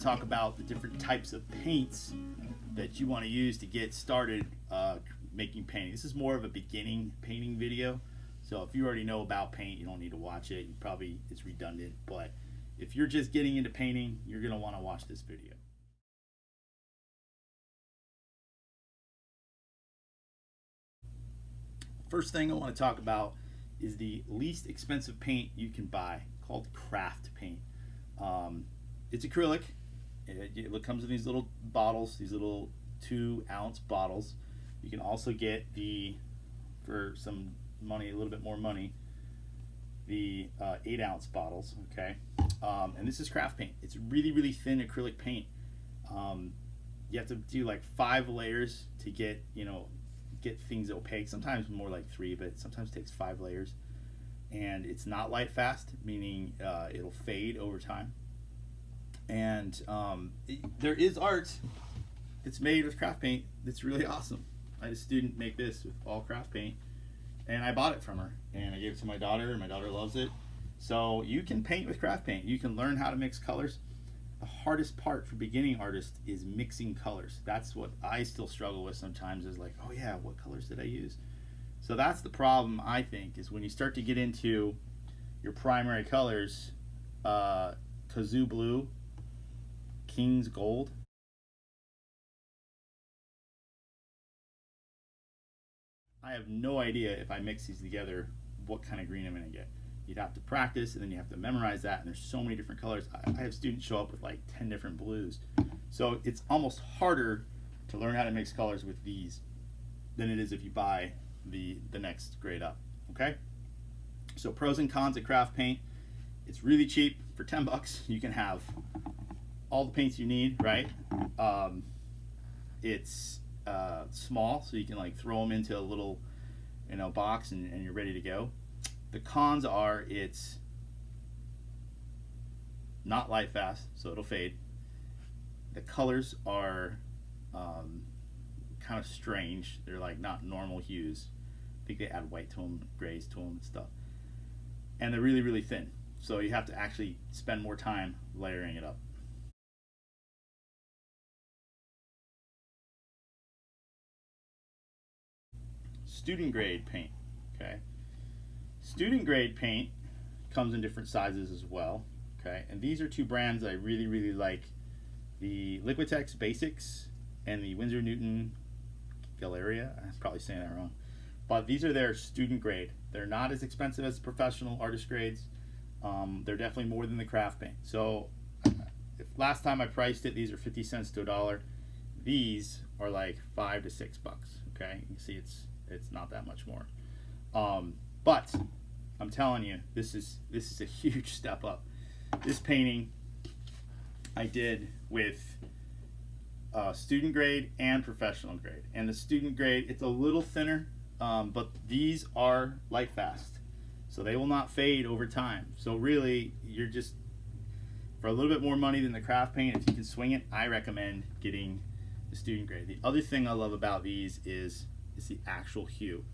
to talk about the different types of paints that you want to use to get started making painting. This is more of a beginning painting video. So if you already know about paint, you don't need to watch it. It's redundant. But if you're just getting into painting, you're going to want to watch this video. First thing I want to talk about is the least expensive paint you can buy, called craft paint. It's acrylic. It comes in these little bottles, these little 2-ounce bottles. You can also get for some money, a little bit more money, the 8-ounce bottles. Okay, and this is craft paint. It's really, really thin acrylic paint. You have to do like 5 layers to get things opaque. Sometimes more like 3, but sometimes it takes 5 layers. And it's not light fast, meaning it'll fade over time. And there is art that's made with craft paint that's really awesome. I had a student make this with all craft paint, and I bought it from her, and I gave it to my daughter, and my daughter loves it. So you can paint with craft paint. You can learn how to mix colors. The hardest part for beginning artists is mixing colors. That's what I still struggle with sometimes, is like, oh yeah, what colors did I use? So that's the problem, I think, is when you start to get into your primary colors, Kazoo Blue, King's Gold. I have no idea if I mix these together what kind of green I'm going to get. You'd have to practice, and then you have to memorize that, and there's so many different colors. I have students show up with like 10 different blues. So it's almost harder to learn how to mix colors with these than it is if you buy the next grade up. Okay, so pros and cons of craft paint. It's really cheap. For 10 bucks you can have all the paints you need, right? It's small, so you can like throw them into a little box and you're ready to go. The cons are it's not light fast, so it'll fade. The colors are kind of strange. They're like not normal hues. I think they add white to them, grays to them and stuff. And they're really, really thin. So you have to actually spend more time layering it up. Student grade paint, okay? Student grade paint comes in different sizes as well, okay? And these are 2 brands that I really, really like. The Liquitex Basics and the Winsor Newton Galleria. I'm probably saying that wrong. But these are their student grade. They're not as expensive as professional artist grades. They're definitely more than the craft paint. So if last time I priced it, these are 50 cents to $1. These are like $5 to $6. Okay, you can see it's not that much more. But I'm telling you, this is a huge step up. This painting I did with student grade and professional grade. And the student grade, it's a little thinner, but these are light fast, so they will not fade over time. So really, you're just, for a little bit more money than the craft paint, if you can swing it, I recommend getting the student grade. The other thing I love about these is the actual hue.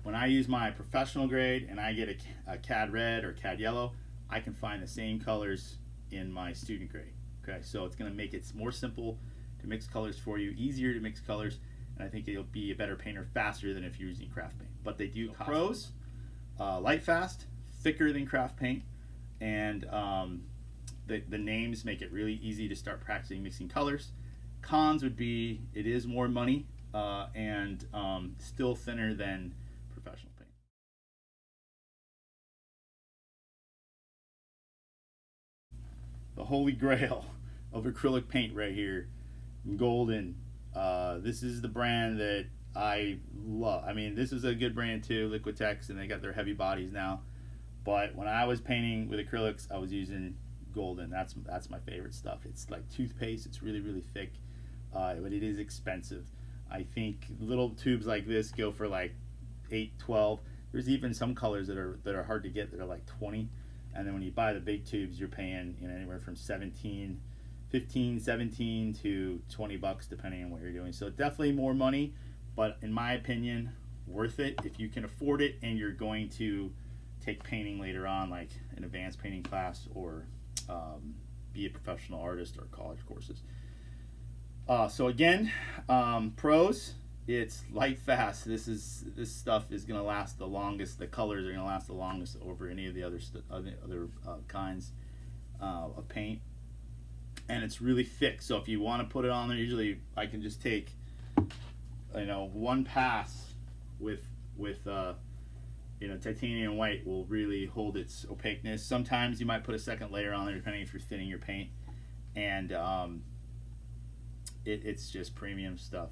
When I use my professional grade and I get a cad red or cad yellow, I can find the same colors in my student grade. Okay, so it's going to make it more simple to mix colors for you, easier to mix colors, and I think you'll be a better painter faster than if you're using craft paint. But they do cost. Pros: light fast, thicker than craft paint, and the names make it really easy to start practicing mixing colors. Cons would be it is more money and still thinner than professional paint. The holy grail of acrylic paint right here, Golden. This is the brand that I love. I mean, this is a good brand too, Liquitex, and they got their heavy bodies now. But when I was painting with acrylics, I was using Golden. That's my favorite stuff. It's like toothpaste. It's really, really thick, but it is expensive. I think little tubes like this go for like $8, $12. There's even some colors that are hard to get that are like $20. And then when you buy the big tubes, you're paying anywhere from $15, $17 to $20 depending on what you're doing. So definitely more money, but in my opinion, worth it if you can afford it and you're going to take painting later on, like an advanced painting class or be a professional artist or college courses. So again, pros, it's light fast. This stuff is gonna last the longest. The colors are gonna last the longest over any of the other kinds of paint, and it's really thick. So if you want to put it on there, usually I can just take, one pass with titanium white will really hold its opaqueness. Sometimes you might put a second layer on there depending if you're thinning your paint, and it's just premium stuff.